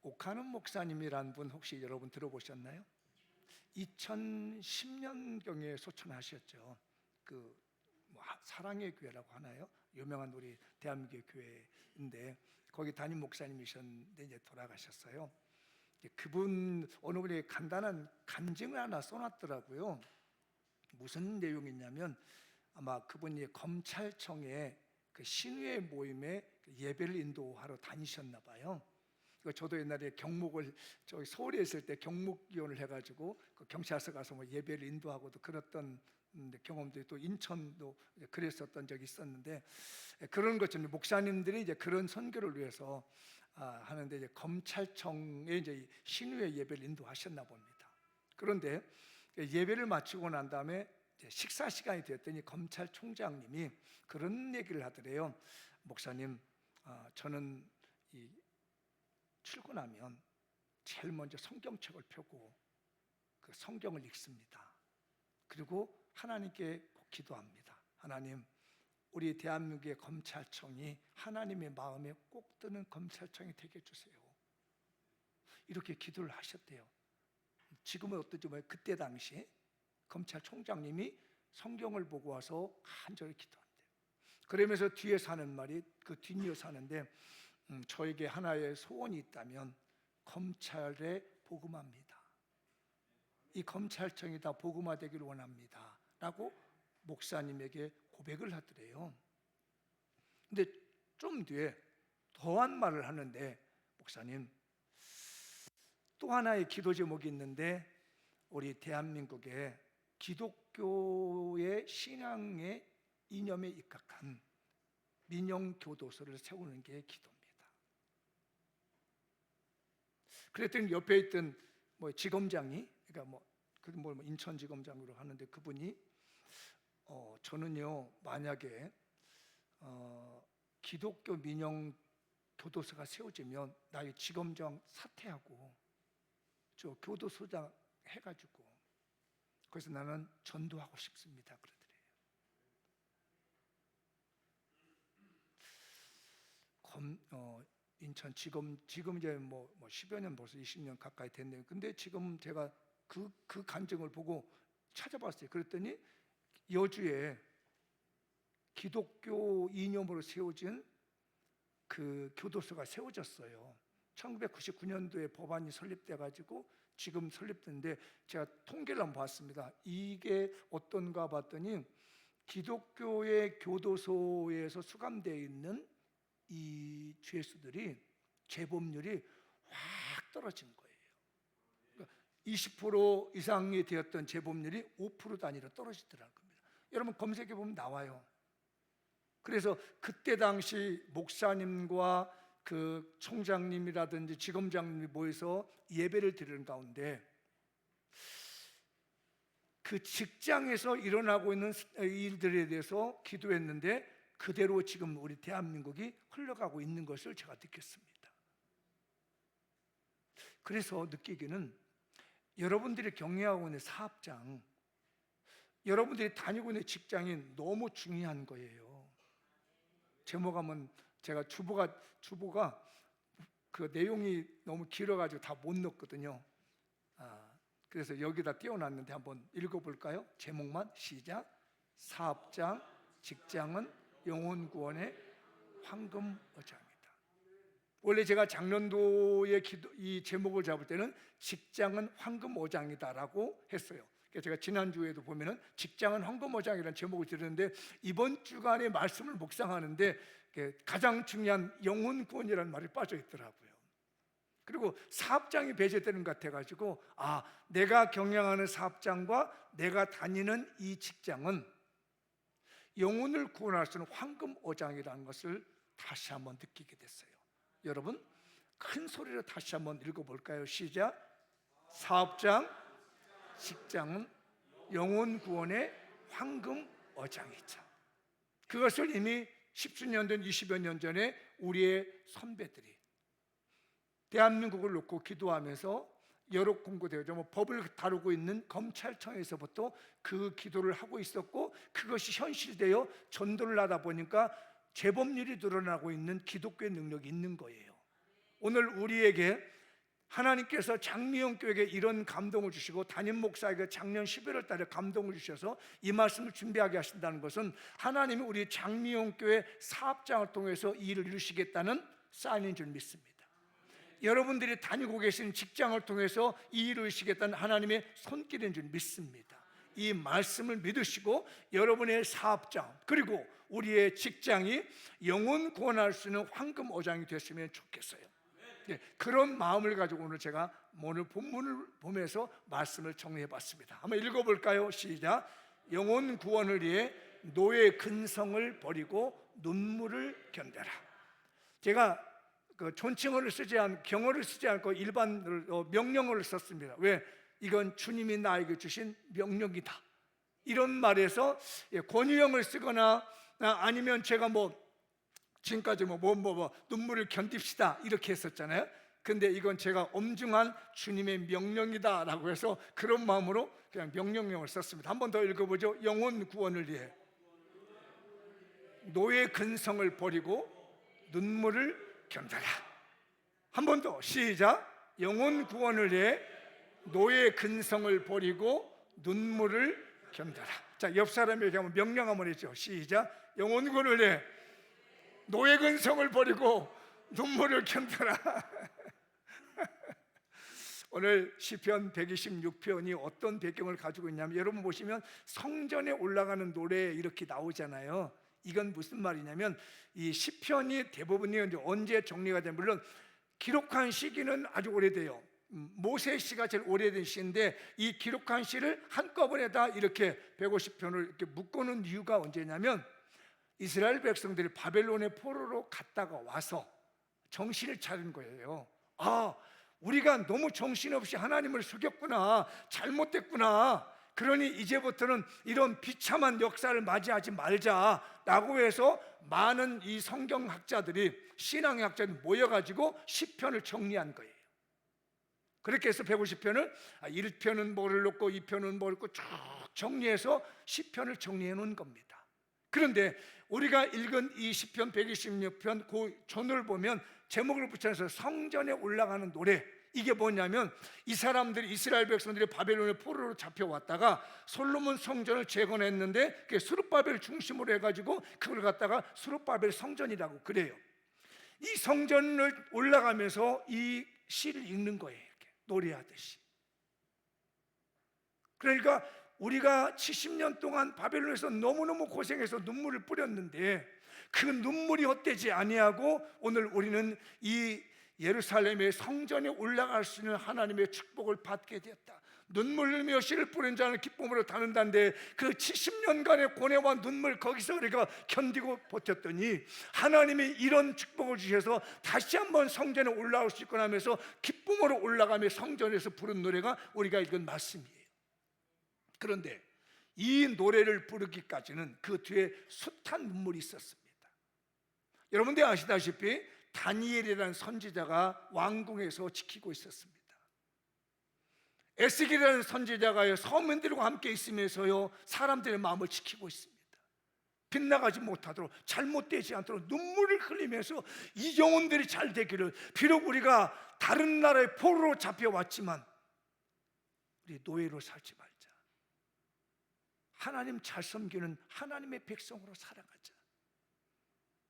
오카는 목사님이란 분 혹시 여러분 들어보셨나요? 2010년경에 소천하셨죠. 사랑의 교회라고 하나요? 유명한 우리 대한민국의 교회인데 거기 담임 목사님이셨는데 이제 돌아가셨어요. 그분 어느 분이 간단한 간증을 하나 써놨더라고요. 무슨 내용이냐면 아마 그분이 검찰청에 그 신우회 모임에 예배를 인도하러 다니셨나 봐요. 저도 옛날에 경목을 저기 서울에 있을 때 경목위원을 해가지고 그 경찰서 가서 뭐 예배를 인도하고도 그랬던 경험도 또 인천도 그랬었던 적이 있었는데 그런 것처럼 목사님들이 이제 그런 선교를 위해서 하는데 이제 검찰청에 이제 신우회 예배를 인도하셨나 봅니다. 그런데 예배를 마치고 난 다음에 식사 시간이 됐더니 검찰총장님이 그런 얘기를 하더래요. 목사님, 저는 출근하면 제일 먼저 성경책을 펴고 그 성경을 읽습니다. 그리고 하나님께 꼭 기도합니다. 하나님, 우리 대한민국의 검찰청이 하나님의 마음에 꼭 드는 검찰청이 되게 해주세요. 이렇게 기도를 하셨대요. 지금은 어떤지 몰라요. 그때 당시 검찰총장님이 성경을 보고 와서 간절히 기도한대요. 그러면서 뒤에서 하는 말이 그 뒷이어서 하는데 저에게 하나의 소원이 있다면 검찰에 복음합니다. 이 검찰청이 다 복음화되기를 원합니다 라고 목사님에게 고백을 하더래요. 근데 좀 뒤에 더한 말을 하는데 목사님, 또 하나의 기도 제목이 있는데 우리 대한민국의 기독교의 신앙의 이념에 입각한 민영교도소를 세우는 게 기도입니다. 그랬더니 옆에 있던 지검장이, 그러니까 인천지검장으로 하는데 그분이 저는요 만약에 기독교 민영교도소가 세워지면 나의 지검장 사퇴하고 저 교도소장 해가지고 그래서 나는 전도하고 싶습니다 그러더래요. 인천 지금 이제 뭐 10여 년 벌써 20년 가까이 됐네요. 근데 지금 제가 그 간증을 보고 찾아봤어요. 그랬더니 여주에 기독교 이념으로 세워진 그 교도소가 세워졌어요. 1999년도에 법안이 설립돼 가지고 지금 설립됐는데 제가 통계를 한번 봤습니다. 이게 어떤가 봤더니 기독교의 교도소에서 수감되어 있는 이 죄수들이 재범률이 확 떨어진 거예요. 그러니까 20% 이상이 되었던 재범률이 5% 단위로 떨어지더라는 겁니다. 여러분 검색해 보면 나와요. 그래서 그때 당시 목사님과 그 총장님이라든지 지검장님이 모여서 예배를 드리는 가운데 그 직장에서 일어나고 있는 일들에 대해서 기도했는데 그대로 지금 우리 대한민국이 흘러가고 있는 것을 제가 느꼈습니다. 그래서 느끼기는 여러분들이 경영하고 있는 사업장, 여러분들이 다니고 있는 직장이 너무 중요한 거예요. 제목하면 제가 주보가 그 내용이 너무 길어가지고 다 못 넣었거든요. 그래서 여기다 띄워놨는데 한번 읽어볼까요? 제목만 시작. 사업장, 직장은 영혼 구원의 황금 어장이다. 원래 제가 작년도에 이 제목을 잡을 때는 직장은 황금 어장이다라고 했어요. 그래서 제가 지난주에도 보면은 직장은 황금 어장이라는 제목을 들었는데 이번 주간에 말씀을 묵상하는데 가장 중요한 영혼 구원이라는 말이 빠져 있더라고요. 그리고 사업장이 배제되는 것 같아가지고 내가 경영하는 사업장과 내가 다니는 이 직장은 영혼을 구원할 수 있는 황금 어장이라는 것을 다시 한번 느끼게 됐어요. 여러분 큰 소리로 다시 한번 읽어볼까요? 시작. 사업장, 직장은 영혼 구원의 황금 어장이자. 그것을 이미 10수년 전 20여 년 전에 우리의 선배들이 대한민국을 놓고 기도하면서 여러 공고되어져 법을 다루고 있는 검찰청에서부터 그 기도를 하고 있었고 그것이 현실되어 전도를 하다 보니까 재범률이 늘어나고 있는 기독교의 능력이 있는 거예요. 오늘 우리에게 하나님께서 장미영 교회에 이런 감동을 주시고 담임 목사에게 작년 11월 달에 감동을 주셔서 이 말씀을 준비하게 하신다는 것은 하나님이 우리 장미영 교회 사업장을 통해서 이 일을 이루시겠다는 사인인 줄 믿습니다. 여러분들이 다니고 계신 직장을 통해서 이 일을 이루시겠다는 하나님의 손길인 줄 믿습니다. 이 말씀을 믿으시고 여러분의 사업장 그리고 우리의 직장이 영혼 구원할 수 있는 황금 어장이 됐으면 좋겠어요. 네, 그런 마음을 가지고 오늘 본문을 보면서 말씀을 정리해 봤습니다. 한번 읽어볼까요? 시작. 영혼 구원을 위해 노예 근성을 버리고 눈물을 견뎌라. 제가 존칭어를 쓰지 않고 경어를 쓰지 않고 일반 명령어를 썼습니다. 왜? 이건 주님이 나에게 주신 명령이다. 이런 말에서 권유형을 쓰거나 아니면 제가 지금까지 눈물을 견딥시다 이렇게 했었잖아요. 근데 이건 제가 엄중한 주님의 명령이다라고 해서 그런 마음으로 그냥 명령형을 썼습니다. 한 번 더 읽어보죠. 영혼 구원을 위해 노예 근성을 버리고 눈물을 견뎌라. 한 번 더 시작. 영혼 구원을 위해 노예 근성을 버리고 눈물을 견뎌라. 자, 옆 사람에게 한번 명령 한번 해줘. 시작. 영혼 구원을 위해 노예 근성을 버리고 눈물을 견뎌라. 오늘 시편 126편이 어떤 배경을 가지고 있냐면, 여러분 보시면 성전에 올라가는 노래 이렇게 나오잖아요. 이건 무슨 말이냐면 이 시편이 대부분이 언제 정리가 되면, 물론 기록한 시기는 아주 오래돼요. 모세 시가 제일 오래된 시인데 이 기록한 시를 한꺼번에 다 이렇게 150편을 이렇게 묶어놓은 이유가 언제냐면, 이스라엘 백성들이 바벨론의 포로로 갔다가 와서 정신을 차린 거예요. 아, 우리가 너무 정신없이 하나님을 속였구나, 잘못됐구나. 그러니 이제부터는 이런 비참한 역사를 맞이하지 말자라고 해서 많은 이 성경학자들이, 신앙학자들이 모여가지고 시편을 정리한 거예요. 그렇게 해서 150편을 1편은 뭐를 놓고 2편은 뭐를 놓고 쭉 정리해서 시편을 정리해 놓은 겁니다. 그런데 우리가 읽은 이 시편 126편 그 전을 보면 제목을 붙여서 성전에 올라가는 노래, 이게 뭐냐면 이 사람들이, 이스라엘 백성들이 바벨론의 포로로 잡혀왔다가 솔로몬 성전을 재건했는데 그게 스룹바벨 중심으로 해가지고 그걸 갖다가 스룹바벨 성전이라고 그래요. 이 성전을 올라가면서 이 시를 읽는 거예요. 이렇게 노래하듯이. 그러니까 우리가 70년 동안 바벨론에서 너무너무 고생해서 눈물을 뿌렸는데 그 눈물이 헛되지 아니하고 오늘 우리는 이 예루살렘의 성전에 올라갈 수 있는 하나님의 축복을 받게 되었다. 눈물 흘리며 씨를 뿌린 자는 기쁨으로 다는다는데 그 70년간의 고뇌와 눈물, 거기서 우리가 견디고 버텼더니 하나님이 이런 축복을 주셔서 다시 한번 성전에 올라올 수 있거나 하면서 기쁨으로 올라가며 성전에서 부른 노래가 우리가 읽은 말씀이에요. 그런데 이 노래를 부르기까지는 그 뒤에 숱한 눈물이 있었습니다. 여러분들 아시다시피 다니엘이라는 선지자가 왕궁에서 지키고 있었습니다. 에스겔이라는 선지자가 서민들과 함께 있으면서요 사람들의 마음을 지키고 있습니다. 빗나가지 못하도록, 잘못되지 않도록 눈물을 흘리면서 이 영혼들이 잘 되기를, 비록 우리가 다른 나라의 포로로 잡혀왔지만 우리 노예로 살지 말자, 하나님 잘 섬기는 하나님의 백성으로 살아가자.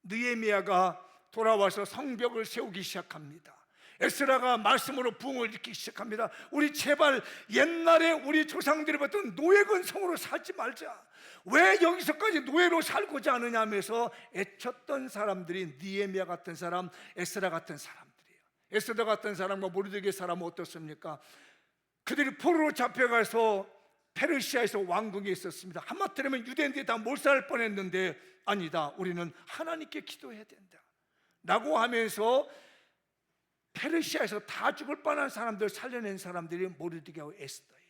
느헤미야가 돌아와서 성벽을 세우기 시작합니다. 에스라가 말씀으로 부흥을 일으키기 시작합니다. 우리 제발 옛날에 우리 조상들이 봤던 노예 근성으로 살지 말자. 왜 여기서까지 노예로 살고자 하느냐 하면서 애쳤던 사람들이 느헤미야 같은 사람, 에스라 같은 사람들이에요. 에스라 같은 사람과 모르드게 사람은 어떻습니까? 그들이 포로로 잡혀가서 페르시아에서 왕궁에 있었습니다. 하마터면 유대인들이 다 몰살할 뻔했는데 아니다, 우리는 하나님께 기도해야 된다 라고 하면서 페르시아에서 다 죽을 뻔한 사람들 살려낸 사람들이 모르드게하고 에스더예요.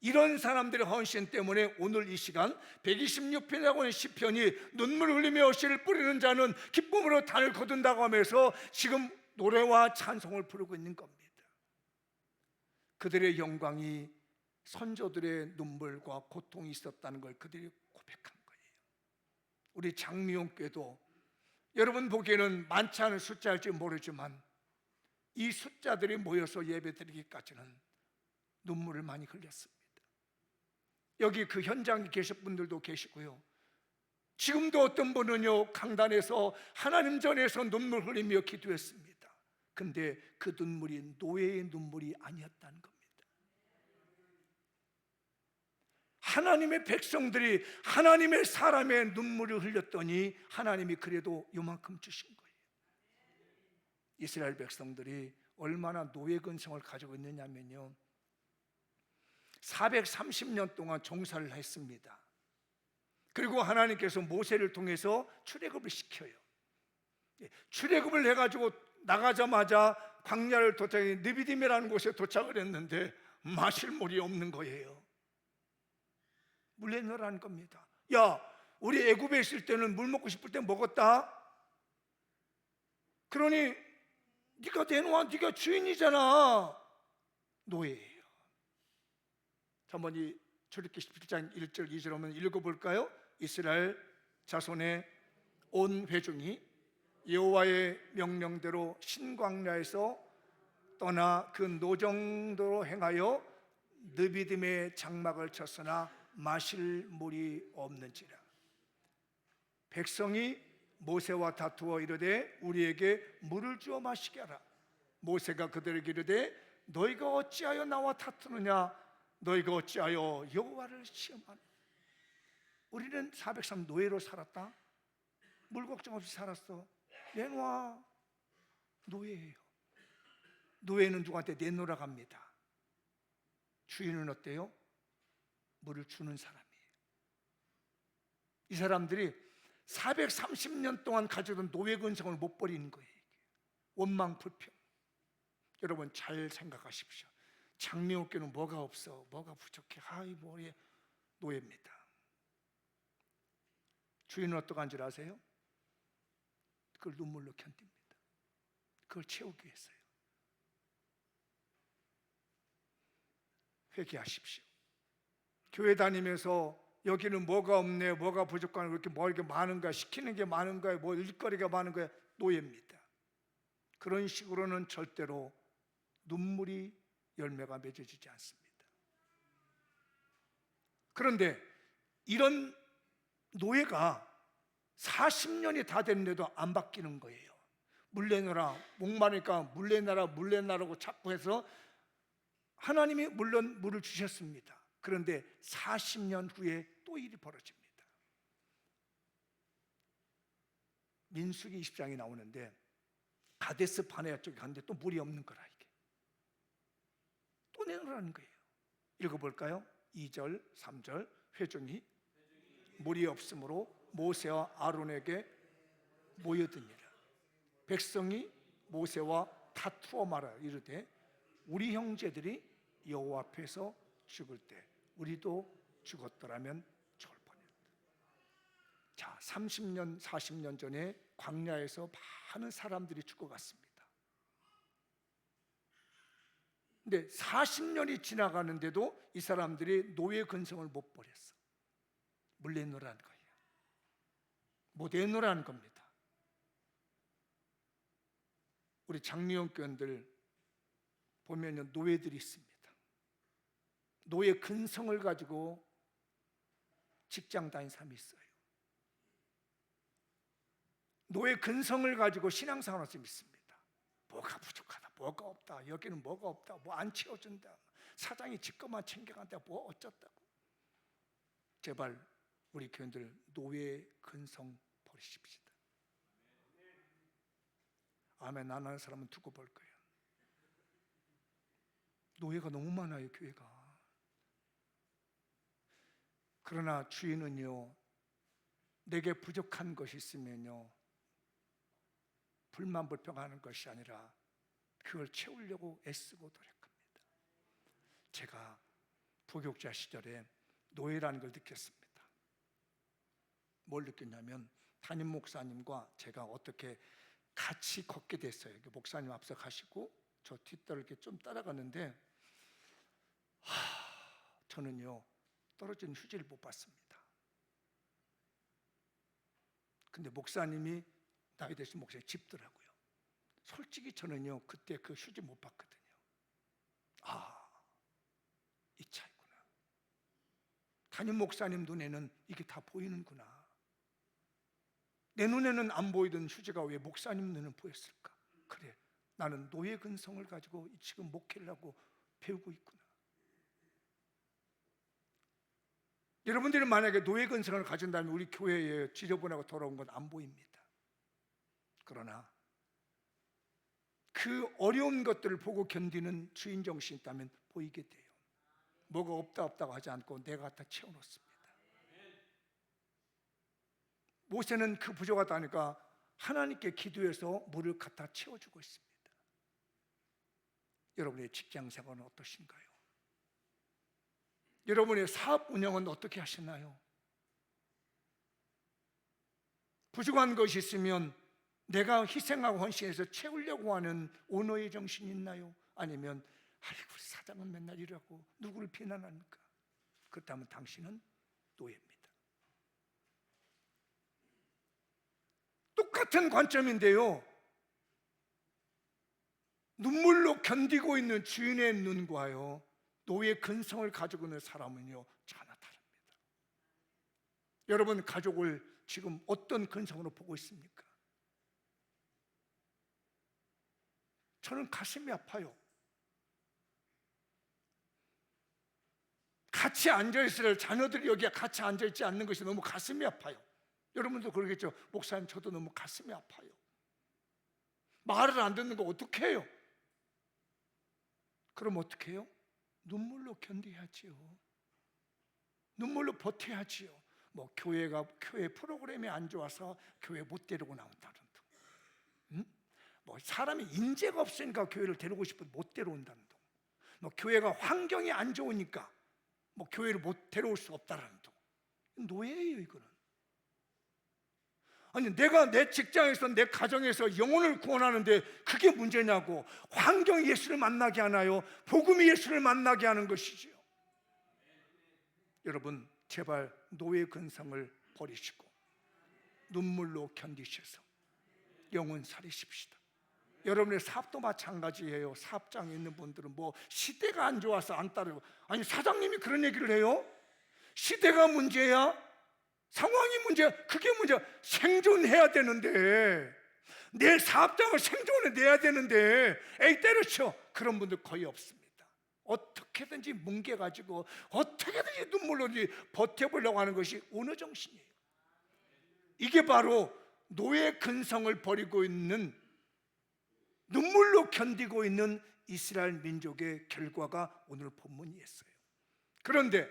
이런 사람들의 헌신 때문에 오늘 이 시간 126편이라고 하는 시편이 눈물 흘리며 씨를 뿌리는 자는 기쁨으로 단을 거둔다고 하면서 지금 노래와 찬송을 부르고 있는 겁니다. 그들의 영광이 선조들의 눈물과 고통이 있었다는 걸 그들이 고백한 거예요. 우리 장미용교도 여러분 보기에는 많지 않은 숫자일지 모르지만 이 숫자들이 모여서 예배드리기까지는 눈물을 많이 흘렸습니다. 여기 그 현장에 계신 분들도 계시고요, 지금도 어떤 분은요 강단에서 하나님 전에서 눈물 흘리며 기도했습니다. 근데 그 눈물이 노예의 눈물이 아니었다는 겁니다. 하나님의 백성들이 하나님의 사람의 눈물을 흘렸더니 하나님이 그래도 요만큼 주신 거예요. 이스라엘 백성들이 얼마나 노예 근성을 가지고 있느냐면요, 430년 동안 종살을 했습니다. 그리고 하나님께서 모세를 통해서 출애굽을 시켜요. 출애굽을 해가지고 나가자마자 광야를 도착해 느비딤이라는 곳에 도착을 했는데 마실 물이 없는 거예요. 물 내놓으라는 겁니다. 야, 우리 애굽에 있을 때는 물 먹고 싶을 때 먹었다. 그러니 네가 내놓아, 네가 주인이잖아. 노예예요. 한번 이 출애굽기 17장 1절 2절 한번 읽어볼까요? 이스라엘 자손의 온 회중이 여호와의 명령대로 신광야에서 떠나 그 노정도로 행하여 느비딤의 장막을 쳤으나 마실 물이 없는지라. 백성이 모세와 다투어 이르되 우리에게 물을 주어 마시게 하라. 모세가 그들에게 이르되 너희가 어찌하여 나와 다투느냐? 너희가 어찌하여 여호와를 시험하느냐? 우리는 403 노예로 살았다. 물 걱정 없이 살았어. 내놔. 노예예요. 노예는 누구한테 내놓으라 합니다. 주인은 어때요? 물을 주는 사람이에요. 이 사람들이 430년 동안 가져던 노예 근성을 못 버리는 거예요. 원망 불평. 여러분 잘 생각하십시오. 장미옥교는 뭐가 없어, 뭐가 부족해, 아이 뭐에 노예입니다. 주인은 어떡한 줄 아세요? 그걸 눈물로 견딥니다. 그걸 채우기 위해서요. 회개하십시오. 교회 다니면서 여기는 뭐가 없네, 뭐가 부족하네, 이렇게 뭐 이렇게 많은가, 시키는 게 많은가, 뭐 일거리가 많은가, 노예입니다. 그런 식으로는 절대로 눈물이 열매가 맺어지지 않습니다. 그런데 이런 노예가 40년이 다 됐는데도 안 바뀌는 거예요. 물 내놔라, 목마르니까 물 내놔라, 물 내놔라고 자꾸 해서 하나님이 물론 물을 주셨습니다. 그런데 40년 후에 또 일이 벌어집니다. 민수기 20장이 나오는데 가데스 바네아 쪽에 갔는데 또 물이 없는 거라. 이게 또 내놓으라는 거예요. 읽어볼까요? 2절 3절. 회중이 물이 없으므로 모세와 아론에게 모여드니라. 백성이 모세와 다투어 말하여 이르되 우리 형제들이 여호와 앞에서 죽을 때 우리도 죽었더라면 좋을 뻔했다. 자, 30년 40년 전에 광야에서 많은 사람들이 죽어갔습니다. 근데 40년이 지나가는데도 이 사람들이 노예 근성을 못 버렸어. 물 내놓으라는 거예요. 못 내놓으라는 겁니다. 우리 장미영 교원들 보면 노예들이 있습니다. 노예 근성을 가지고 직장 다닌 사람이 있어요. 노예 근성을 가지고 신앙생활을 하는 사람이 있습니다. 뭐가 부족하다, 뭐가 없다, 여기는 뭐가 없다, 뭐 안 채워준다, 사장이 지 것만 챙겨간다, 뭐 어쩌다고. 제발 우리 교인들 노예 근성 버리십시다. 아멘 안 하는 사람은 두고 볼 거예요. 노예가 너무 많아요, 교회가. 그러나 주인은요, 내게 부족한 것이 있으면요, 불만 불평하는 것이 아니라 그걸 채우려고 애쓰고 노력합니다. 제가 부교육자 시절에 노예라는 걸 느꼈습니다. 뭘 느꼈냐면 담임 목사님과 제가 어떻게 같이 걷게 됐어요. 목사님 앞서 가시고 저 뒷덜을 이렇게 좀 따라가는데 저는요 떨어진 휴지를 못 봤습니다. 근데 목사님이 나이 드신 목사님 짚더라고요. 솔직히 저는요 그때 그 휴지 못 봤거든요. 이 차이구나. 담임 목사님 눈에는 이게 다 보이는구나. 내 눈에는 안 보이던 휴지가 왜 목사님 눈에는 보였을까? 그래, 나는 노예 근성을 가지고 지금 목회를 하고 배우고 있구나. 여러분들이 만약에 노예 근성을 가진다면 우리 교회에 지저분하고 더러운 건 안 보입니다. 그러나 그 어려운 것들을 보고 견디는 주인 정신이 있다면 보이게 돼요. 뭐가 없다고 하지 않고 내가 갖다 채워놓습니다. 모세는 그 부족하다 하니까 하나님께 기도해서 물을 갖다 채워주고 있습니다. 여러분의 직장 생활은 어떠신가요? 여러분의 사업 운영은 어떻게 하시나요? 부족한 것이 있으면 내가 희생하고 헌신해서 채우려고 하는 오너의 정신이 있나요? 아니면 아이고 사장은 맨날 이러고 누구를 비난합니까? 그렇다면 당신은 노예입니다. 똑같은 관점인데요, 눈물로 견디고 있는 주인의 눈과요 노예 근성을 가지고 있는 사람은요 전혀 다릅니다. 여러분 가족을 지금 어떤 근성으로 보고 있습니까? 저는 가슴이 아파요. 같이 앉아있을 자녀들이 여기에 같이 앉아있지 않는 것이 너무 가슴이 아파요. 여러분도 그러겠죠. 목사님 저도 너무 가슴이 아파요. 말을 안 듣는 거 어떻게 해요? 그럼 어떻게 해요? 눈물로 견뎌야지요. 눈물로 버텨야지요. 뭐 교회 프로그램이 안 좋아서 교회 못 데리고 나온다는 둥. 응? 뭐 사람이 인재가 없으니까 교회를 데리고 싶어도 못 데려온다는 둥. 뭐 교회가 환경이 안 좋으니까 뭐 교회를 못 데려올 수 없다는 둥. 노예예요 이거는. 아니 내가 내 직장에서 내 가정에서 영혼을 구원하는데 그게 문제냐고. 환경이 예수를 만나게 하나요? 복음이 예수를 만나게 하는 것이지요. 여러분 제발 노예 근성을 버리시고 눈물로 견디셔서 영혼 살리십시다. 여러분의 사업도 마찬가지예요. 사업장에 있는 분들은 뭐 시대가 안 좋아서 안 따르고, 아니 사장님이 그런 얘기를 해요? 시대가 문제야? 상황이 문제야? 그게 문제야. 생존해야 되는데, 내 사업장을 생존해 내야 되는데 에이 때려쳐. 그런 분들 거의 없습니다. 어떻게든지 뭉개가지고 어떻게든지 눈물로 버텨보려고 하는 것이 오너 정신이에요. 이게 바로 노예 근성을 버리고 있는, 눈물로 견디고 있는 이스라엘 민족의 결과가 오늘 본문이었어요. 그런데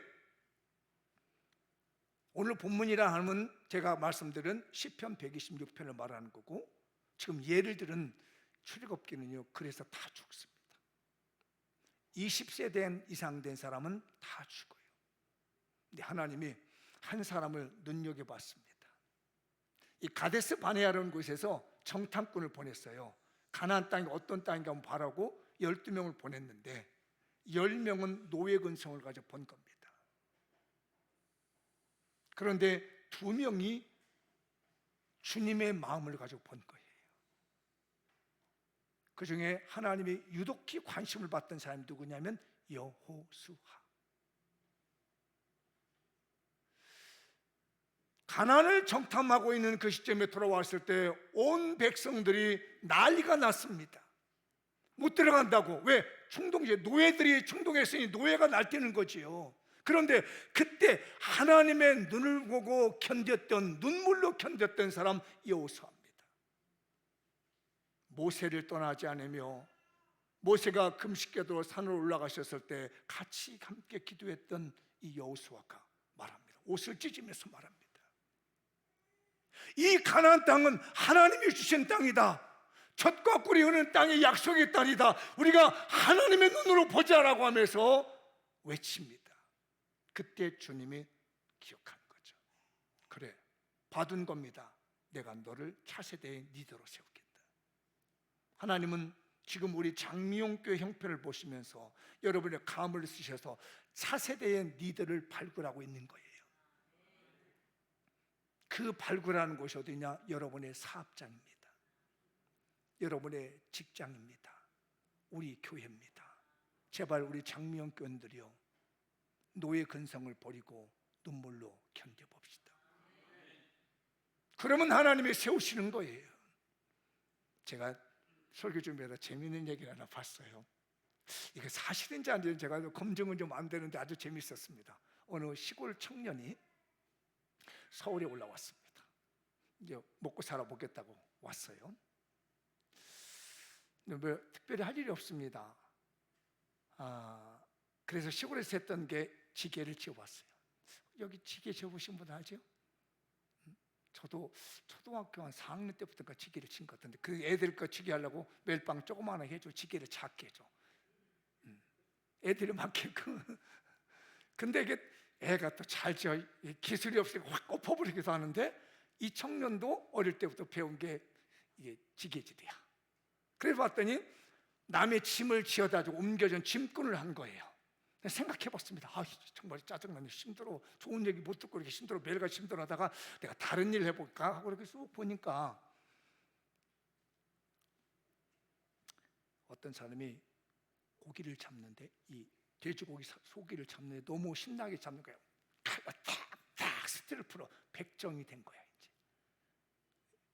오늘 본문이라 하면 제가 말씀드린 시편 126편을 말하는 거고, 지금 예를 들은 출애굽기는요 그래서 다 죽습니다. 20세 이상 된 사람은 다 죽어요. 근데 하나님이 한 사람을 눈여겨봤습니다. 이 가데스 바네아라는 곳에서 정탐꾼을 보냈어요. 가나안 땅이 어떤 땅인가 한번 봐라고 12명을 보냈는데 10명은 노예 근성을 가지고 본 겁니다. 그런데 2명이 주님의 마음을 가지고 본 거예요. 그 중에 하나님이 유독히 관심을 받던 사람이 누구냐면 여호수아. 가나안을 정탐하고 있는 그 시점에 돌아왔을 때 온 백성들이 난리가 났습니다. 못 들어간다고. 왜? 노예들이 충동했으니 노예가 날뛰는 거지요. 그런데 그때 하나님의 눈을 보고 견뎠던, 눈물로 견뎠던 사람 여호수아입니다. 모세를 떠나지 않으며 모세가 금식궤도로 산으로 올라가셨을 때 같이 함께 기도했던 이 여호수아가 말합니다. 옷을 찢으면서 말합니다. 이 가나안 땅은 하나님이 주신 땅이다. 젖과 꿀이 흐르는 땅의 약속의 땅이다. 우리가 하나님의 눈으로 보자라고 하면서 외칩니다. 그때 주님이 기억한 거죠. 그래, 받은 겁니다. 내가 너를 차세대의 리더로 세우겠다. 하나님은 지금 우리 장미용교회 형편을 보시면서 여러분의 감을 쓰셔서 차세대의 리더를 발굴하고 있는 거예요. 그 발굴하는 곳이 어디냐? 여러분의 사업장입니다. 여러분의 직장입니다. 우리 교회입니다. 제발 우리 장미영 교인들이요, 노예 근성을 버리고 눈물로 견뎌봅시다. 그러면 하나님이 세우시는 거예요. 제가 설교 준비하다 재미있는 얘기를 하나 봤어요. 이게 사실인지 아닌지 제가 검증은 좀 안 되는데 아주 재미있었습니다. 어느 시골 청년이 서울에 올라왔습니다. 이제 먹고 살아보겠다고 왔어요. 근데 뭐 특별히 할 일이 없습니다. 그래서 시골에서 했던 게 지게를 지어봤어요. 여기 지게 지어보신 분 알죠? 저도 초등학교 한 4학년 때부터 지게를 친 것 같은데, 그 애들 거 지게 하려고 매일 밤 조그마하게 해줘, 지게를 작게 해줘. 애들이 많게끔. 근데 이게 애가 또 잘 지어, 기술이 없으니까 확 꼽아버리기도 하는데, 이 청년도 어릴 때부터 배운 게 이게 지게질이야. 그래서 봤더니 남의 짐을 지어다 주고 옮겨준 짐꾼을 한 거예요. 생각해봤습니다. 정말 짜증나네, 힘들어, 좋은 얘기 못 듣고 이렇게 힘들어, 매일같이 힘들어하다가 내가 다른 일 해볼까 하고 이렇게 쑥 보니까 어떤 사람이 고기를 잡는데, 이 돼지고기 소기를 잡는데 너무 신나게 잡는 거예요. 칼과 탁탁 스틸을 풀어 백정이 된 거야. 이제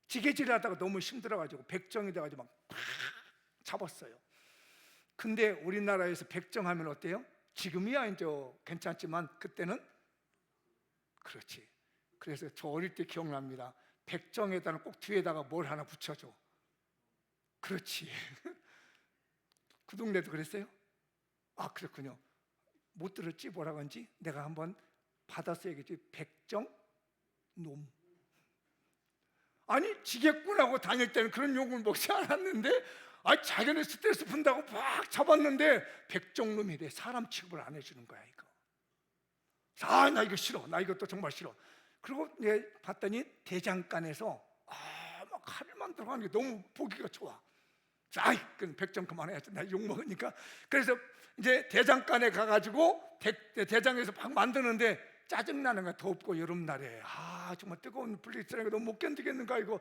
지게질을 하다가 너무 힘들어가지고 백정이 돼가지고 막 잡았어요. 근데 우리나라에서 백정하면 어때요? 지금이야 이제 괜찮지만 그때는 그렇지. 그래서 저 어릴 때 기억납니다. 백정에다가 꼭 뒤에다가 뭘 하나 붙여줘. 그렇지. 그 동네도 그랬어요? 그렇군요. 못 들었지, 뭐라고 한지. 내가 한번 받아서 얘기했지. 백정 놈. 아니, 지겠구나고 다닐 때는 그런 욕을 먹지 않았는데, 자기는 스트레스 푼다고 막 잡았는데 백정놈이래. 사람 취급을 안 해주는 거야 이거. 나 이거 싫어. 나 이것도 정말 싫어. 그리고 봤더니 대장간에서 막 칼만 들어가는 게 너무 보기가 좋아. 그럼 백정 그만해야지, 나 욕먹으니까. 그래서 이제 대장간에 가가지고 대장에서 막 만드는데 짜증나는 거야. 덥고 여름날에 정말 뜨거운 불리스라는 거 너무 못 견디겠는가 이거.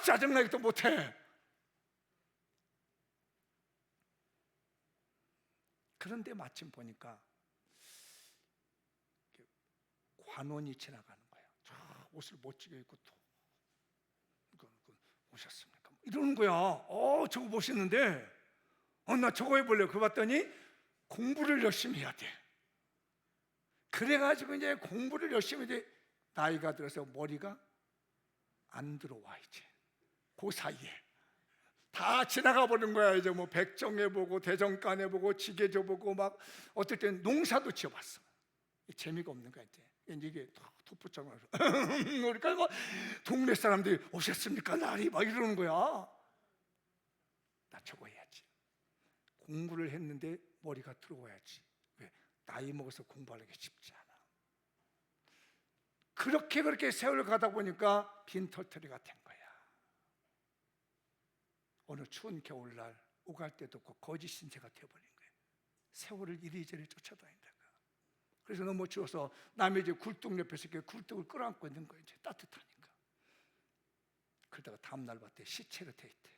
짜증나게 또 못해. 그런데 마침 보니까 관원이 지나가는 거예요. 저 옷을 멋지게 입고 오셨습니까? 이러는 거야. 저거 멋있는데 나 저거 해볼래. 그 봤더니 공부를 열심히 해야 돼. 그래가지고 이제 공부를 열심히 해. 나이가 들어서 머리가 안 들어와. 이제 그 사이에 다 지나가 버린 거야. 이제 뭐 백정해보고 대정간해보고 지게져보고 막 어떨 땐 농사도 지어봤어. 재미가 없는 거야. 이게 톱붙장을 그러니까 뭐 동네 사람들이 오셨습니까? 날이 막 이러는 거야. 나 저거 해야지. 공부를 했는데 머리가 들어와야지. 왜? 나이 먹어서 공부하는 게 쉽지 않아. 그렇게 세월을 가다 보니까 빈털터리가 된 거야. 어느 추운 겨울날 오갈 때도 없고 거짓 신세가 되어버린 거예요. 세월을 이리저리 쫓아다니다가. 그래서 너무 추워서 남의 이제 굴뚝 옆에서 이렇게 굴뚝을 끌어안고 있는 거예요. 이제 따뜻하니까. 그러다가 다음날 봤더니 시체로 돼 있대.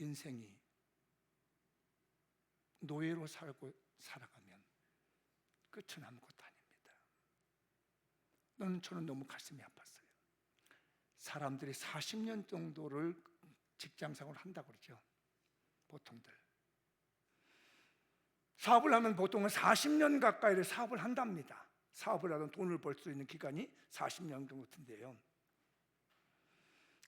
인생이 노예로 살아가면 끝은 아무것도 아닙니다. 저는 너무 가슴이 아팠어요. 사람들이 40년 정도를 직장생활을 한다고 그러죠. 보통들 사업을 하면 보통은 40년 가까이를 사업을 한답니다. 사업을 하던 돈을 벌 수 있는 기간이 40년 정도 된대요.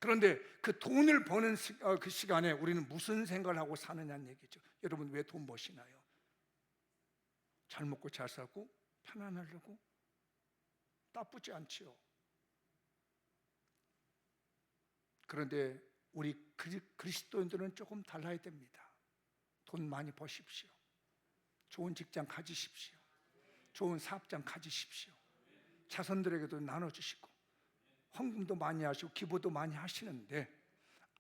그런데 그 돈을 버는 그 시간에 우리는 무슨 생각을 하고 사느냐는 얘기죠. 여러분, 왜 돈 버시나요? 잘 먹고 잘 살고 편안하려고? 나쁘지 않지요. 그런데 우리 그리스도인들은 조금 달라야 됩니다. 돈 많이 버십시오. 좋은 직장 가지십시오. 좋은 사업장 가지십시오. 자손들에게도 나눠주시고 헌금도 많이 하시고 기부도 많이 하시는데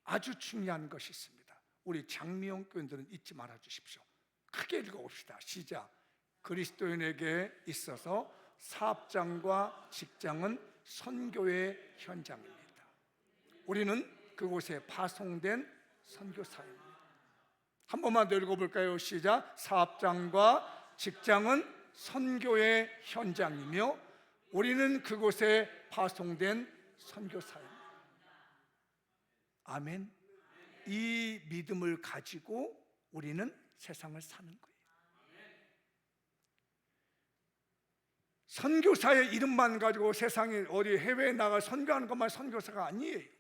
아주 중요한 것이 있습니다. 우리 장미영 교인들은 잊지 말아 주십시오. 크게 읽어봅시다. 시작. 그리스도인에게 있어서 사업장과 직장은 선교의 현장입니다. 우리는 그곳에 파송된 선교사입니다. 한 번만 더 읽어볼까요? 시작. 사업장과 직장은 선교의 현장이며 우리는 그곳에 파송된 선교사입니다. 아멘. 이 믿음을 가지고 우리는 세상을 사는 거예요. 선교사의 이름만 가지고 세상에 어디 해외에 나가 선교하는 것만 선교사가 아니에요.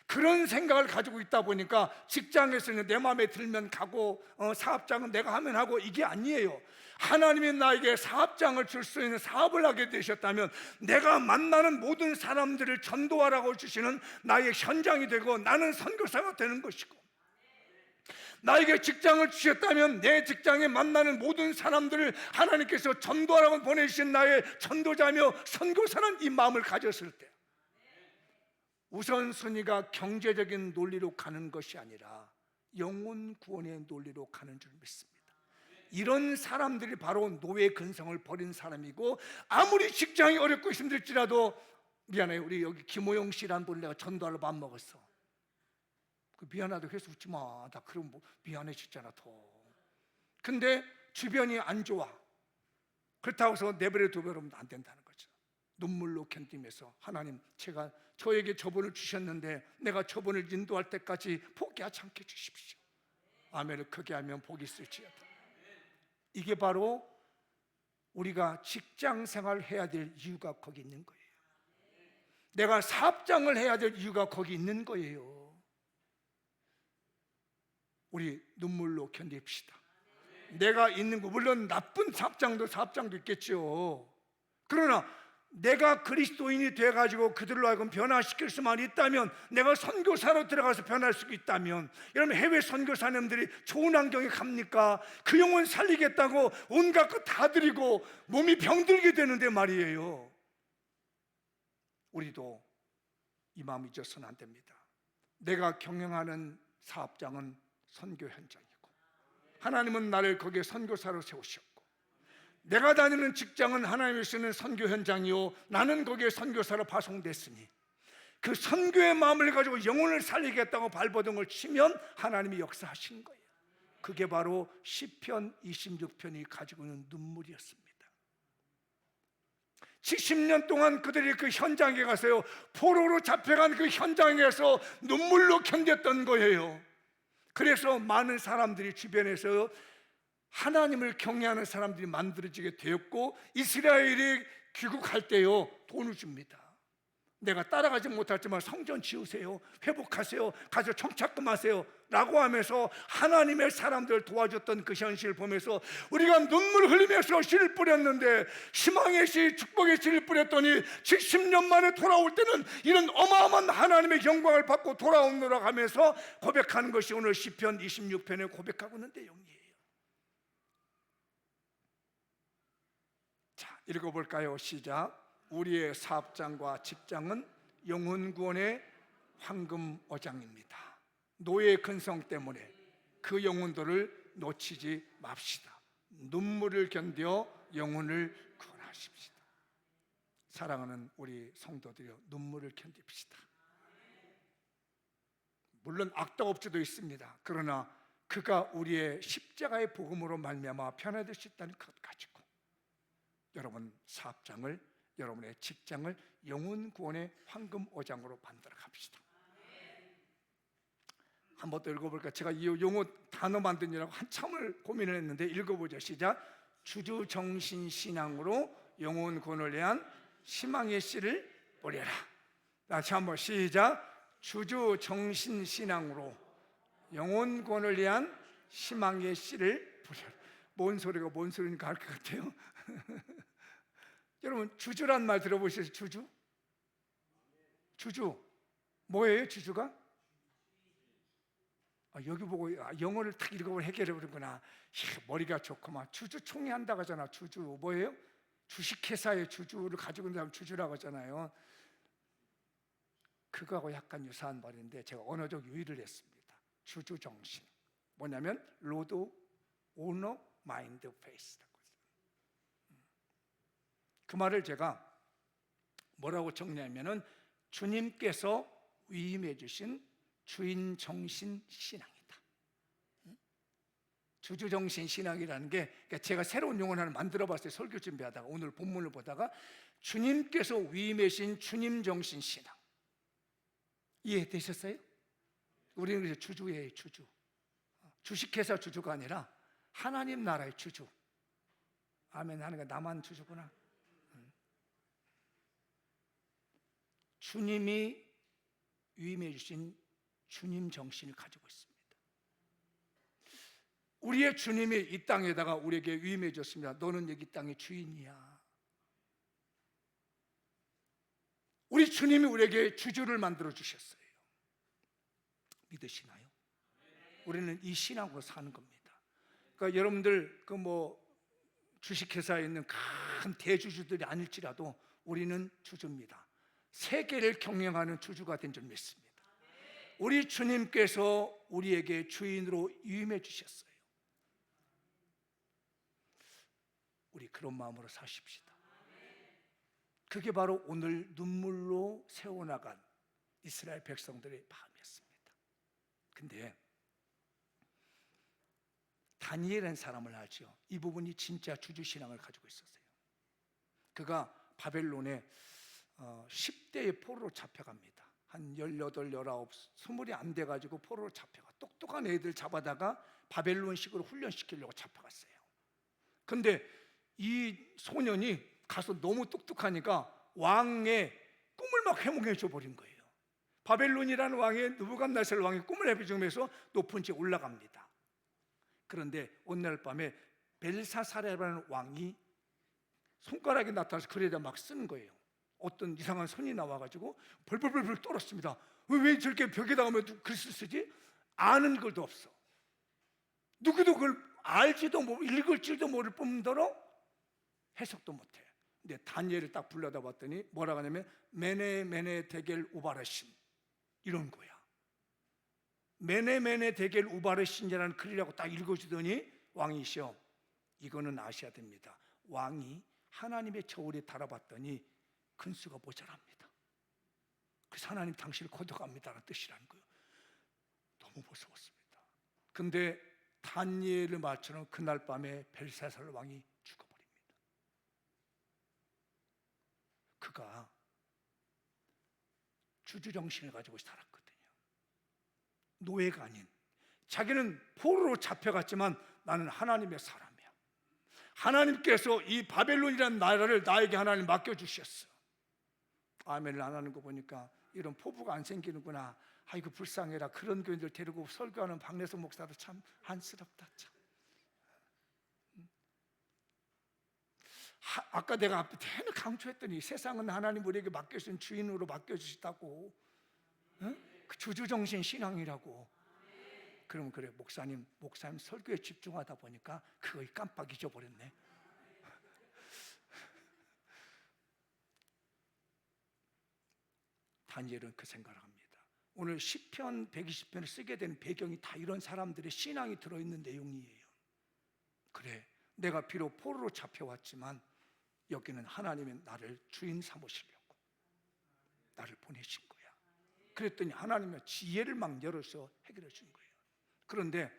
그런 생각을 가지고 있다 보니까 직장에서는 내 마음에 들면 가고 사업장은 내가 하면 하고, 이게 아니에요. 하나님이 나에게 사업장을 줄 수 있는 사업을 하게 되셨다면 내가 만나는 모든 사람들을 전도하라고 주시는 나의 현장이 되고 나는 선교사가 되는 것이고, 나에게 직장을 주셨다면 내 직장에 만나는 모든 사람들을 하나님께서 전도하라고 보내주신 나의 전도자며 선교사는 이 마음을 가졌을 때 우선순위가 경제적인 논리로 가는 것이 아니라 영혼 구원의 논리로 가는 줄 믿습니다. 이런 사람들이 바로 노예 근성을 버린 사람이고, 아무리 직장이 어렵고 힘들지라도, 미안해요, 우리 여기 김호영 씨라는 분을 내가 전도하러 밥 먹었어. 미안하다 해서 웃지 마. 나 그럼 뭐 미안해졌잖아 더. 근데 주변이 안 좋아. 그렇다고 해서 내버려 두면 안 된다는 거죠. 눈물로 견디면서 하나님, 제가 저에게 저분을 주셨는데 내가 저분을 인도할 때까지 포기하지 않게 주십시오. 아멘을 크게 하면 복이 있을지어다. 이게 바로 우리가 직장 생활을 해야 될 이유가 거기 있는 거예요. 내가 사업장을 해야 될 이유가 거기 있는 거예요. 우리 눈물로 견딥시다. 내가 있는 거, 물론 나쁜 사업장도 있겠죠. 그러나 내가 그리스도인이 돼가지고 그들로 하여금 변화시킬 수만 있다면, 내가 선교사로 들어가서 변할 수 있다면, 여러분 해외 선교사님들이 좋은 환경에 갑니까? 그 영혼 살리겠다고 온갖 것 다 드리고 몸이 병들게 되는데 말이에요. 우리도 이 마음 잊어서는 안 됩니다. 내가 경영하는 사업장은 선교 현장이고, 하나님은 나를 거기에 선교사로 세우셨고, 내가 다니는 직장은 하나님이 쓰는 선교 현장이요, 나는 거기에 선교사로 파송됐으니 그 선교의 마음을 가지고 영혼을 살리겠다고 발버둥을 치면 하나님이 역사하신 거예요. 그게 바로 시편 26편이 가지고 있는 눈물이었습니다. 70년 동안 그들이 그 현장에 가서요, 포로로 잡혀간 그 현장에서 눈물로 견뎠던 거예요. 그래서 많은 사람들이 주변에서 하나님을 경외하는 사람들이 만들어지게 되었고, 이스라엘이 귀국할 때요 돈을 줍니다. 내가 따라가지 못했지만 성전 지으세요, 회복하세요, 가서 청착금 하세요 라고 하면서 하나님의 사람들을 도와줬던 그 현실을 보면서 우리가 눈물 흘리면서 씨를 뿌렸는데, 희망의 씨, 축복의 씨를 뿌렸더니 70년 만에 돌아올 때는 이런 어마어마한 하나님의 영광을 받고 돌아오노라 하면서 고백하는 것이 오늘 시편 26편에 고백하고 있는 내용이에요. 자, 읽어볼까요? 시작. 우리의 사업장과 직장은 영혼 구원의 황금 어장입니다. 노예 근성 때문에 그 영혼들을 놓치지 맙시다. 눈물을 견뎌 영혼을 구원하십시다. 사랑하는 우리 성도들이여, 눈물을 견딥시다. 물론 악독업주도 있습니다. 그러나 그가 우리의 십자가의 복음으로 말미암아 편해질 수 있다는 것 가지고 여러분 사업장을, 여러분의 직장을 영혼 구원의 황금 어장으로 만들어 갑시다. 한번 더 읽어볼까? 제가 이 용어 단어 만드느라고 한참을 고민을 했는데 읽어보죠. 시작. 주주정신신앙으로 영혼 구원을 위한 희망의 씨를 뿌려라. 다시 한번 시작. 주주정신신앙으로 영혼 구원을 위한 희망의 씨를 뿌려라. 뭔 소리가 뭔 소리인가 할 것 같아요. 여러분 주주란 말 들어보셨어요? 주주? 주주 뭐예요? 주주가? 여기 보고 영어를 딱 읽어보면 해결해 버리구나. 머리가 좋구만. 주주 총회한다고 하잖아. 주주 뭐예요? 주식회사의 주주를 가지고 있는 사람 주주라고 하잖아요. 그거하고 약간 유사한 말인데 제가 언어적 유의를 했습니다. 주주 정신 뭐냐면 로드 오너 마인드 페이스라고. 그 말을 제가 뭐라고 정리하면은 주님께서 위임해 주신 주인 정신 신앙이다. 주주 정신 신앙이라는 게, 그러니까 제가 새로운 용어를 하나 만들어 봤어요. 설교 준비하다가 오늘 본문을 보다가 주님께서 위임해 주신 주님 정신 신앙. 이해되셨어요? 우리는 그래서 주주예요. 주주. 주식회사 주주가 아니라 하나님 나라의 주주. 아멘 하는 거. 나만 주주구나. 주님이 위임해 주신 주님 정신을 가지고 있습니다. 우리의 주님이 이 땅에다가 우리에게 위임해 줬습니다. 너는 여기 땅의 주인이야. 우리 주님이 우리에게 주주를 만들어 주셨어요. 믿으시나요? 우리는 이 신앙으로 사는 겁니다. 그러니까 여러분들 주식회사에 있는 큰 대주주들이 아닐지라도 우리는 주주입니다. 세계를 경영하는 주주가 된 줄 믿습니다. 우리 주님께서 우리에게 주인으로 위임해 주셨어요. 우리 그런 마음으로 사십시다. 그게 바로 오늘 눈물로 세워나간 이스라엘 백성들의 마음이었습니다. 근데 다니엘이라는 사람을 알죠. 이 부분이 진짜 주주신앙을 가지고 있었어요. 그가 바벨론에 10대의 포로로 잡혀갑니다. 한 18, 19, 20이 안 돼가지고 포로로 잡혀가. 똑똑한 애들 잡아다가 바벨론식으로 훈련시키려고 잡혀갔어요. 근데 이 소년이 가서 너무 똑똑하니까 왕의 꿈을 막 해몽해 줘 버린 거예요. 바벨론이라는 왕의 느부갓네살 왕의 꿈을 해몽해서 높은 데 올라갑니다. 그런데 어느 날 밤에 벨사살이라는 왕이 손가락이 나타나서 글에다 막 쓰는 거예요. 어떤 이상한 손이 나와가지고 벌벌벌 떨었습니다. 왜 저렇게 벽에다가 글씨 쓰지? 아는 글도 없어. 누구도 그걸 알지도 못, 읽을 줄도 모를 뿐더러 해석도 못해. 근데 다니엘을 딱 불러다 봤더니 뭐라고 하냐면 메네 데겔 우바르신 이런 거야. 메네 데겔 우바르신이라는 글이라고 딱 읽어주더니 왕이시여, 이거는 아셔야 됩니다. 왕이 하나님의 저울에 달아봤더니 근수가 모자랍니다. 그래서 하나님 당신을 거둬갑니다라는 뜻이라는 거예요. 너무 무서웠습니다. 근데 다니엘을 말처럼 그날 밤에 벨사살 왕이 죽어버립니다. 그가 주주정신을 가지고 살았거든요. 노예가 아닌, 자기는 포로로 잡혀갔지만 나는 하나님의 사람이야. 하나님께서 이 바벨론이라는 나라를 나에게 하나님 맡겨주셨어. 아멘을 안 하는 거 보니까 이런 포부가 안 생기는구나. 아이고 불쌍해라. 그런 교인들 데리고 설교하는 박래석 목사도 참 안쓰럽다. 참. 아까 내가 앞에 대놓고 강조했더니 세상은 하나님 우리에게 맡겨주신 주인으로 맡겨주시다고. 그 주주정신 신앙이라고. 그럼 그래, 목사님 설교에 집중하다 보니까 그거 깜빡 잊어버렸네. 다니엘은 그 생각을 합니다. 오늘 시편 120편을 쓰게 된 배경이 다 이런 사람들의 신앙이 들어있는 내용이에요. 그래, 내가 비록 포로로 잡혀왔지만 여기는 하나님이 나를 주인 삼으시려고 나를 보내신 거야. 그랬더니 하나님의 지혜를 막 열어서 해결해 준 거예요. 그런데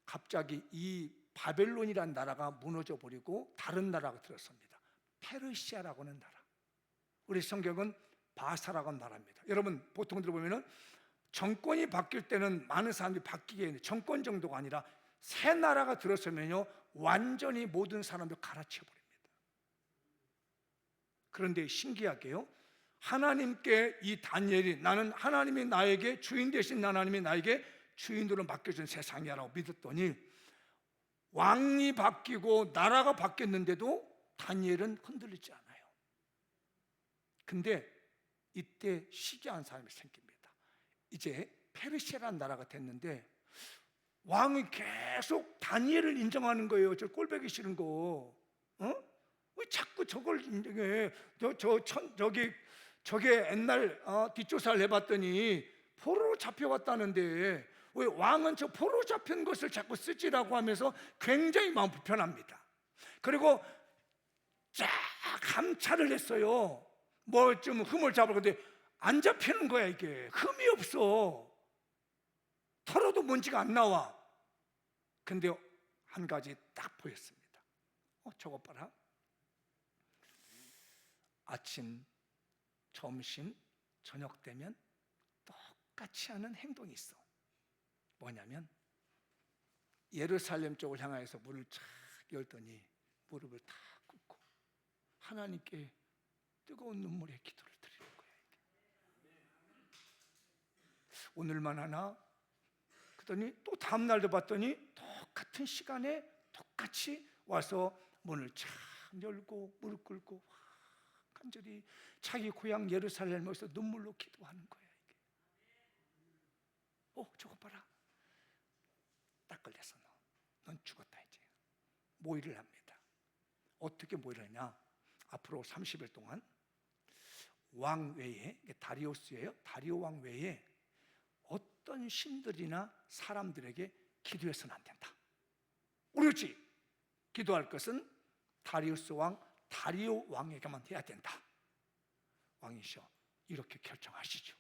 갑자기 이 바벨론이라는 나라가 무너져 버리고 다른 나라가 들어섭니다. 페르시아라고 하는 나라. 우리 성경은 바사라고 하는 나라입니다. 여러분 보통 들어보면은 정권이 바뀔 때는 많은 사람들이 바뀌게 되는데 정권 정도가 아니라 새 나라가 들어서면요 완전히 모든 사람들 갈아치워 버립니다. 그런데 신기하게요, 하나님께 이 다니엘이 나는 하나님이 나에게 주인 되신 하나님이 나에게 주인으로 맡겨준 세상이라고 믿었더니 왕이 바뀌고 나라가 바뀌었는데도 다니엘은 흔들리지 않아요. 근데 이때 시기한 사람이 생깁니다. 이제 페르시아라는 나라가 됐는데 왕이 계속 다니엘을 인정하는 거예요. 저 꼴보기 싫은 거. 왜 자꾸 저걸 인정해? 저게 옛날 뒷조사를 해봤더니 포로로 잡혀왔다는데 왜 왕은 저 포로로 잡힌 것을 자꾸 쓰지라고 하면서 굉장히 마음 불편합니다. 그리고 쫙 감찰을 했어요. 뭐 좀 흠을 잡으려. 근데 안 잡히는 거야. 이게 흠이 없어. 털어도 먼지가 안 나와. 근데 한 가지 딱 보였습니다. 저것 봐라. 아침, 점심, 저녁 되면 똑같이 하는 행동이 있어. 뭐냐면 예루살렘 쪽을 향해서 문을 쫙 열더니 무릎을 탁 꿇고 하나님께 뜨거운 눈물의 기도를 드리는 거야. 오늘만 하나? 그랬더니 또 다음 날도 봤더니 똑같은 시간에 똑같이 와서 문을 쫙 열고 무릎 꿇고 간절히 자기 고향 예루살렘에서 눈물로 기도하는 거야. 이게 저거 봐라. 딱 걸렸어. 넌 죽었다. 이제 모의를 합니다. 어떻게 모의를 하냐? 앞으로 30일 동안 왕 외에, 다리우스예요. 다리오 왕 외에 어떤 신들이나 사람들에게 기도해서는 안 된다. 오로지 기도할 것은 다리우스 왕, 다리오 왕에게만 해야 된다. 왕이시여, 이렇게 결정하시죠.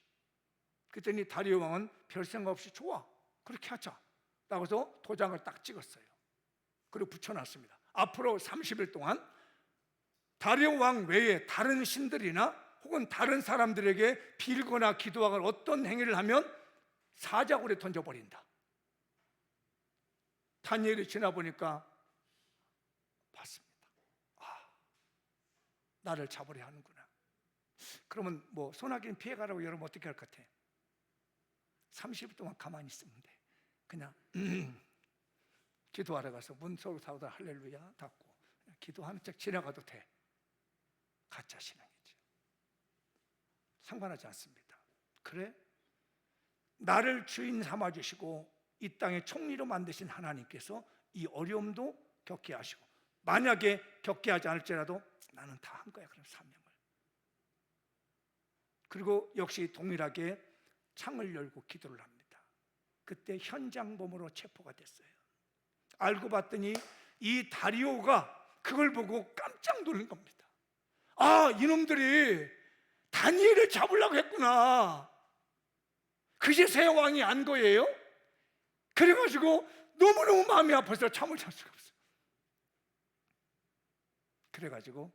그랬더니 다리오 왕은 별 생각 없이 좋아, 그렇게 하자 라고 해서 도장을 딱 찍었어요. 그리고 붙여놨습니다. 앞으로 30일 동안 다리오 왕 외에 다른 신들이나 혹은 다른 사람들에게 빌거나 기도하거나 어떤 행위를 하면 사자굴에 던져버린다. 다니엘이 지나보니까 봤습니다. 나를 잡으려 하는구나. 그러면 뭐 소나기는 피해가라고 여러분 어떻게 할 것 같아? 30일 동안 가만히 있으면 돼. 그냥 기도하러 가서 문 서로 닫아 할렐루야 닫고 기도하는 척 지나가도 돼. 가짜 신앙이죠. 상관하지 않습니다. 그래? 나를 주인 삼아주시고 이 땅의 총리로 만드신 하나님께서 이 어려움도 겪게 하시고 만약에 겪게 하지 않을지라도 나는 다 한 거야. 그럼 사명을. 그리고 역시 동일하게 창을 열고 기도를 합니다. 그때 현장범으로 체포가 됐어요. 알고 봤더니 이 다리오가 그걸 보고 깜짝 놀란 겁니다. 이놈들이 다니엘을 잡으려고 했구나. 그제서야 왕이 안 거예요. 그래가지고 너무너무 마음이 아파서 잠을 잘 수가 없어요. 그래가지고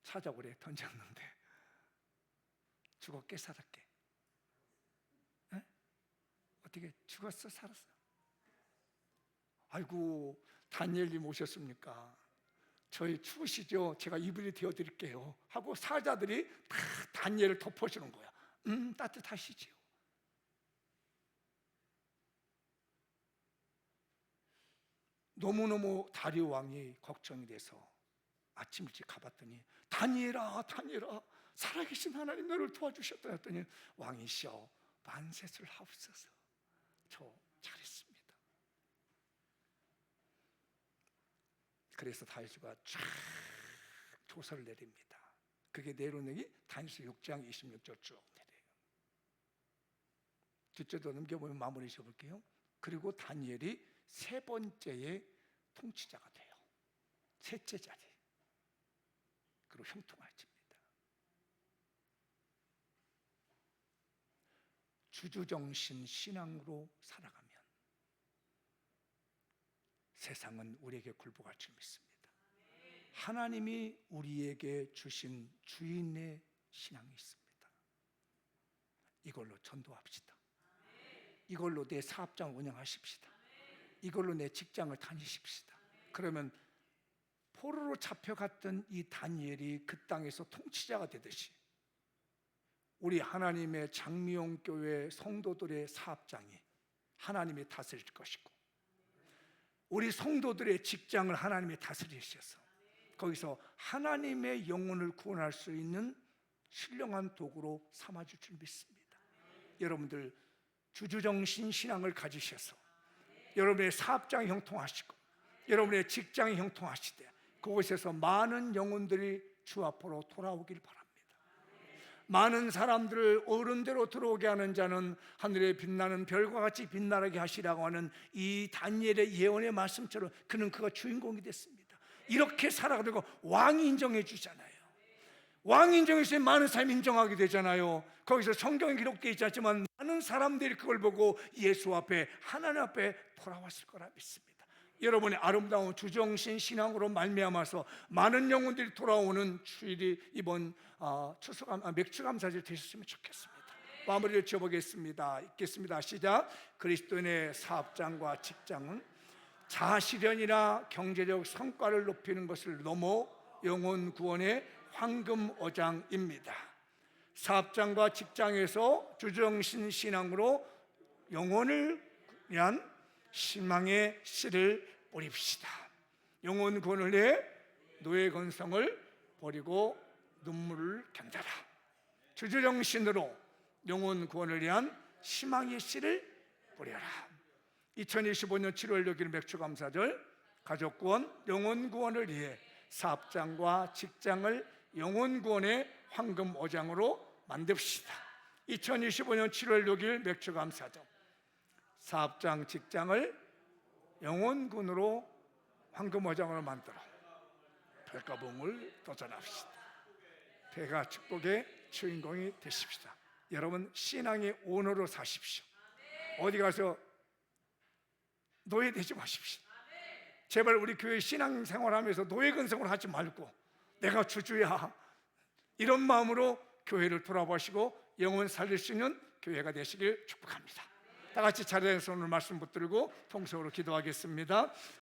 사자굴에 던졌는데 죽었게 살았게? 에? 어떻게 죽었어 살았어? 아이고, 다니엘님 오셨습니까? 저희 추우시죠? 제가 이불이 되어드릴게요 하고 사자들이 다 다니엘을 덮어주는 거야. 따뜻하시지요. 너무너무 다리오 왕이 걱정이 돼서 아침 일찍 가봤더니 다니엘아 살아계신 하나님 너를 도와주셨다 했더니 왕이시여 만세를 하옵소서. 저 잘했습니다. 그래서 다윗가 쫙 조서를 내립니다. 그게 내려오는 다니엘서 6장 26절 쭉 내려요. 뒤쪽도 넘겨보면 마무리 지어볼게요. 그리고 다니엘이 세 번째의 통치자가 돼요. 셋째 자리. 그리고 형통해집니다. 주주정신 신앙으로 살아가면 세상은 우리에게 굴복할 줄 믿습니다. 하나님이 우리에게 주신 주인의 신앙이 있습니다. 이걸로 전도합시다. 이걸로 내 사업장 운영하십시다. 이걸로 내 직장을 다니십시다. 그러면 포로로 잡혀갔던 이 다니엘이 그 땅에서 통치자가 되듯이 우리 하나님의 장미용 교회 성도들의 사업장이 하나님이 다스릴 것이고 우리 성도들의 직장을 하나님이 다스리셔서 거기서 하나님의 영혼을 구원할 수 있는 신령한 도구로 삼아줄 줄 믿습니다. 여러분들 주주정신 신앙을 가지셔서 여러분의 사업장이 형통하시고 여러분의 직장이 형통하시되 그곳에서 많은 영혼들이 주 앞으로 돌아오길 바랍니다. 많은 사람들을 어른대로 들어오게 하는 자는 하늘에 빛나는 별과 같이 빛나게 하시라고 하는 이 다니엘의 예언의 말씀처럼 그는 그가 주인공이 됐습니다. 이렇게 살아가고 왕이 인정해 주잖아요. 왕 인정했으면 많은 사람이 인정하게 되잖아요. 거기서 성경에 기록되어 있지 않지만 많은 사람들이 그걸 보고 예수 앞에, 하나님 앞에 돌아왔을 거라 믿습니다. 여러분의 아름다운 주정신 신앙으로 말미암아서 많은 영혼들이 돌아오는 주일이 이번 맥주감사절 되셨으면 좋겠습니다. 마무리를 지어보겠습니다. 읽겠습니다. 시작. 그리스도인의 사업장과 직장은 자아실현이나 경제적 성과를 높이는 것을 넘어 영혼 구원의 황금 어장입니다. 사업장과 직장에서 주정신 신앙으로 영혼을 위한 희망의 씨를 뿌립시다. 영혼 구원을 위해 노예 건성을 버리고 눈물을 견뎌라. 주정신으로 영혼 구원을 위한 희망의 씨를 뿌려라. 2025년 7월 6일 맥주감사절 가족 구원, 영혼 구원을 위해 사업장과 직장을 영혼 구원의 황금 어장으로 만듭시다. 2025년 7월 6일 맥주감사절 사업장, 직장을 영혼 구원으로 황금 어장으로 만들어 백가봉을 도전합시다. 배가 축복의 주인공이 되십시다. 여러분 신앙의 오너로 사십시오. 어디 가서 노예 되지 마십시오. 제발 우리 교회 신앙생활하면서 노예 근성을 하지 말고 내가 주주야 이런 마음으로 교회를 돌아보시고 영혼 살릴 수 있는 교회가 되시길 축복합니다. 다 같이 자리에서 오늘 말씀 붙들고 통성으로 기도하겠습니다.